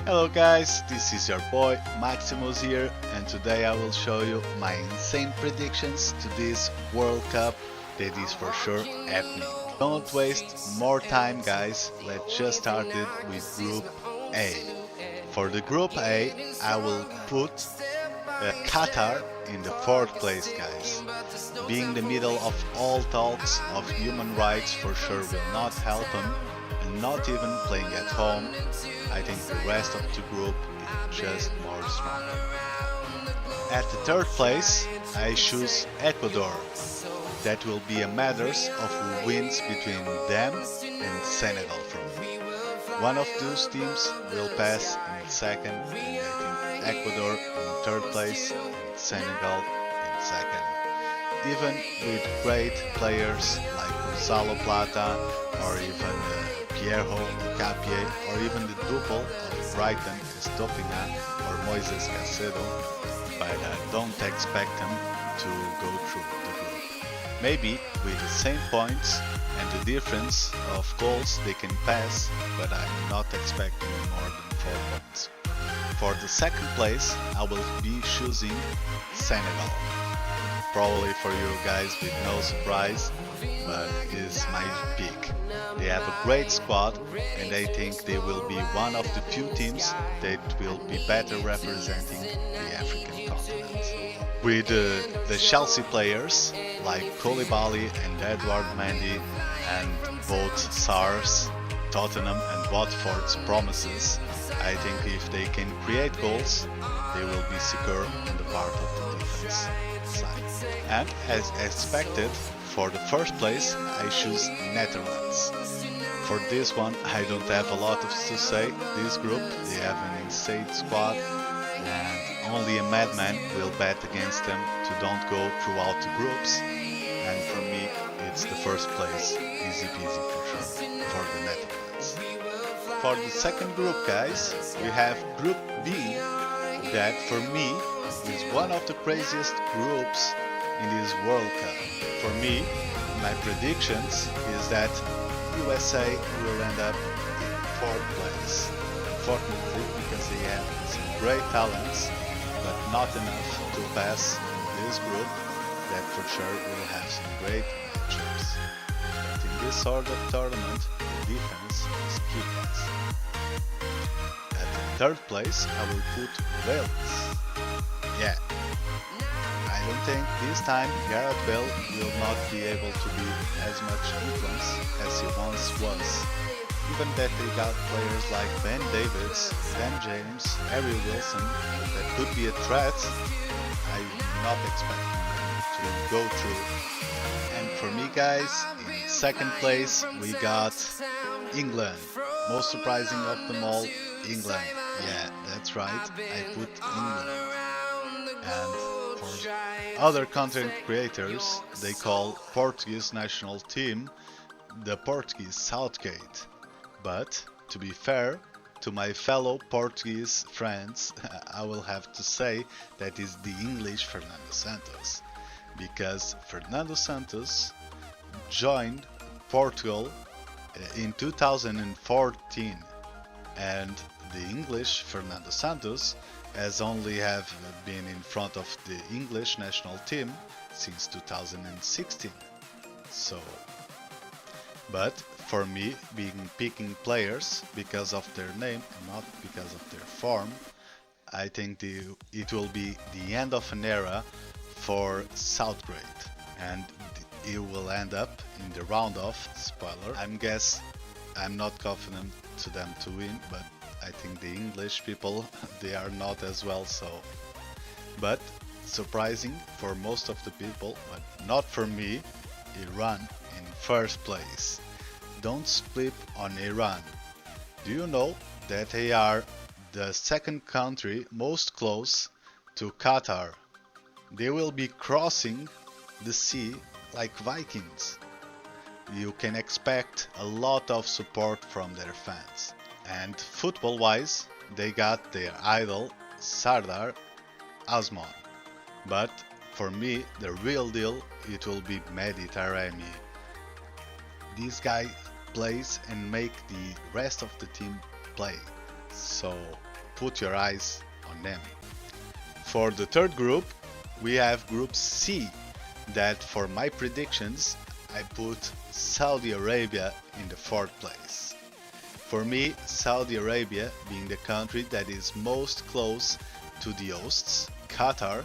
Hello guys, this is your boy Maximus here, and today I will show you my insane predictions to this World Cup that is for sure happening. Don't waste more time guys, let's just start it with Group A. For the Group A, I will put Qatar in the fourth place guys. Being the middle of all talks of human rights for sure will not help them, and not even playing at home. I think the rest of the group is just more stronger. At the third place, I choose Ecuador. That will be a matter of who wins between them and Senegal from me. One of those teams will pass in second, and I think Ecuador in third place and Senegal in second. Even with great players like Gonzalo Plata or even Pierro Capie or even the double of Brighton Estopina or Moises Caicedo, but I don't expect them to go through the group. Maybe with the same points and the difference of goals they can pass, but I'm not expecting more than 4 points. For the second place, I will be choosing Senegal. Probably for you guys with no surprise, but is my pick. They have a great squad and I think they will be one of the few teams that will be better representing the African continent. With the Chelsea players like Koulibaly and Edouard Mendy and both SARS, Tottenham and Watford's promises, I think if they can create goals, they will be secure on the part of the defense side. And as expected, for the first place, I choose Netherlands. For this one, I don't have a lot to say. This group, they have an insane squad, and only a madman will bet against them to don't go throughout the groups. And for me, it's the first place, easy peasy for sure, for the Netherlands. For the second group, guys, we have Group B, that for me is one of the craziest groups in this World Cup. For me, my predictions is that USA will end up in fourth place. Unfortunately, because they have some great talents, but not enough to pass in this group, that for sure will have some great matchups. But in this sort of tournament, the defense is key, guys. At the third place, I will put Wales. Yeah, I don't think this time Gareth Bale will not be able to be as much influence as he once was. Even that they got players like Ben Davies, Dan James, Harry Wilson that could be a threat, I'm not expecting them to go through. And for me guys, in second place we got England. Most surprising of them all, England. Yeah, that's right, I put England. And for other content creators, they call Portuguese national team the Portuguese Southgate. But to be fair to my fellow Portuguese friends, I will have to say that is the English Fernando Santos, because Fernando Santos joined Portugal in 2014, and the English Fernando Santos has only have been in front of the English national team since 2016. So, but for me, being picking players because of their name and not because of their form, I think it will be the end of an era for Southgate, and it will end up in the round of spoiler. I'm not confident to them to win, but I think the English people they are not as well so. But surprising for most of the people, but not for me, Iran in first place. Don't sleep on Iran. Do you know that they are the second country most close to Qatar? They will be crossing the sea like Vikings. You can expect a lot of support from their fans. And football wise, they got their idol Sardar Azmoun. But for me, the real deal, it will be Mehdi Taremi. This guy plays and make the rest of the team play. So put your eyes on them. For the third group, we have Group C, that for my predictions, I put Saudi Arabia in the fourth place. For me, Saudi Arabia being the country that is most close to the hosts, Qatar,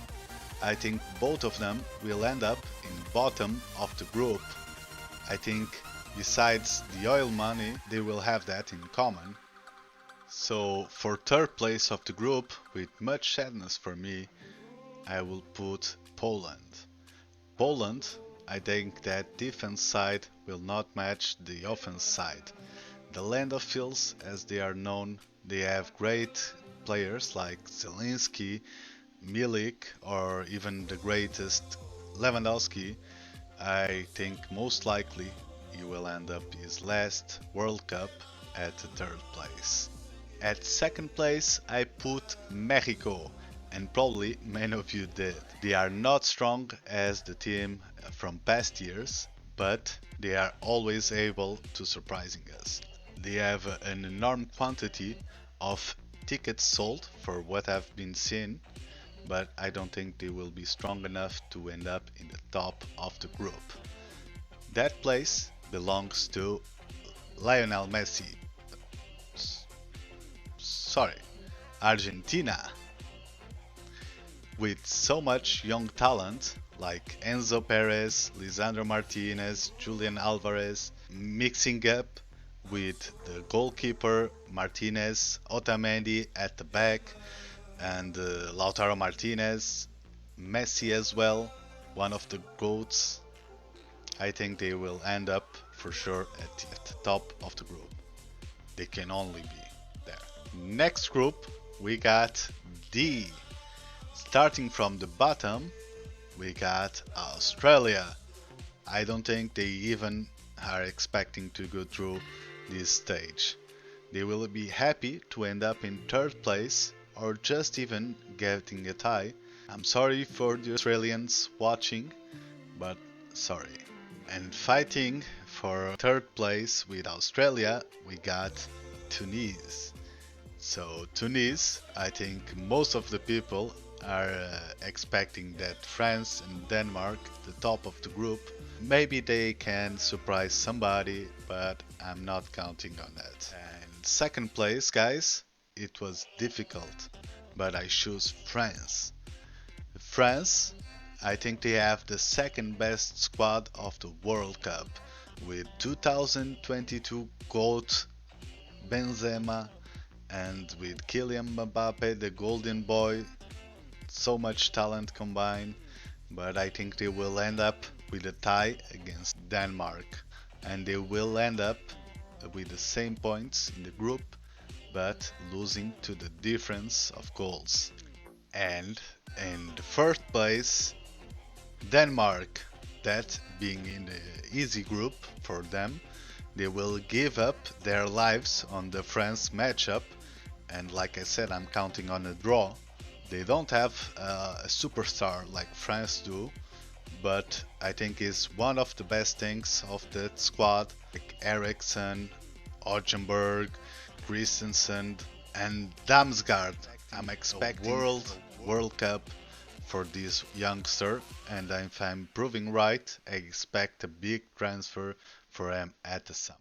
I think both of them will end up in bottom of the group. I think besides the oil money, they will have that in common. So for third place of the group, with much sadness for me, I will put Poland. Poland, I think that defense side will not match the offense side. The land of fields, as they are known, they have great players like Zelensky, Milik, or even the greatest Lewandowski. I think most likely he will end up his last World Cup at the third place. At second place, I put Mexico, and probably many of you did. They are not strong as the team from past years, but they are always able to surprising us. They have an enormous quantity of tickets sold for what I've been seen, but I don't think they will be strong enough to end up in the top of the group. That place belongs to Lionel Messi. Sorry, Argentina. With so much young talent like Enzo Perez, Lisandro Martinez, Julian Alvarez, mixing up with the goalkeeper Martinez, Otamendi at the back, and Lautaro Martinez, Messi as well, one of the GOATs. I think they will end up for sure at the top of the group. They can only be there. Next group, we got D. Starting from the bottom, we got Australia. I don't think they even are expecting to go through this stage. They will be happy to end up in third place or just even getting a tie. I'm sorry for the Australians watching, but sorry. And fighting for third place with Australia, we got Tunis. So Tunis, I think most of the people are expecting that France and Denmark, the top of the group, maybe they can surprise somebody, but I'm not counting on that. And second place, guys, it was difficult, but I choose France. France, I think they have the second best squad of the World Cup, with 2022 GOAT Benzema and with Kylian Mbappe, the golden boy, so much talent combined, but I think they will end up with a tie against Denmark, and they will end up with the same points in the group, but losing to the difference of goals. And in the first place, Denmark, that being in the easy group for them, they will give up their lives on the France matchup, and like I said, I'm counting on a draw. They don't have a superstar like France do, but I think is one of the best things of that squad, like Eriksson, Ojenberg, Christensen, and Damsgaard. I'm expecting World Cup for this youngster, and if I'm proving right, I expect a big transfer for him at the summer.